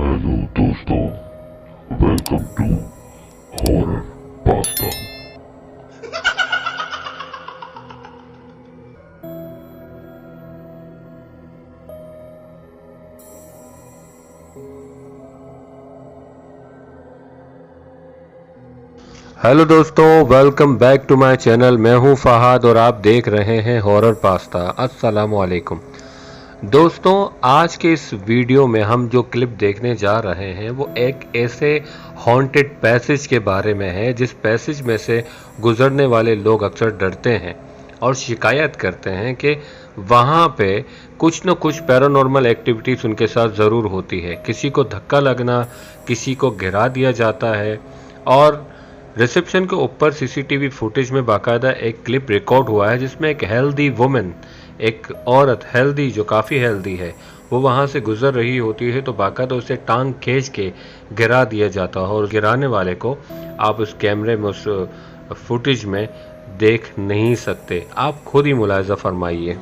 Hello दोस्तों, welcome to horror pasta. Hello दोस्तों, welcome back to my channel. मैं हूं फहाद और आप देख रहे हैं हॉरर पास्ता। अस्सलाम वालेकुम दोस्तों, आज के इस वीडियो में हम जो क्लिप देखने जा रहे हैं वो एक ऐसे हॉन्टेड पैसेज के बारे में है जिस पैसेज में से गुजरने वाले लोग अक्सर डरते हैं और शिकायत करते हैं कि वहाँ पे कुछ न कुछ पैरानॉर्मल एक्टिविटीज़ उनके साथ ज़रूर होती है। किसी को धक्का लगना, किसी को गिरा दिया जाता है। और रिसेप्शन के ऊपर सीसीटीवी फुटेज में बाकायदा एक क्लिप रिकॉर्ड हुआ है जिसमें एक हेल्दी वुमेन, एक औरत हेल्दी, जो काफ़ी हेल्दी है, वो वहाँ से गुजर रही होती है तो बाकायदा उसे टांग खींच के गिरा दिया जाता है। और गिराने वाले को आप उस कैमरे में, उस फुटेज में देख नहीं सकते। आप खुद ही मुलाहिजा फरमाइए।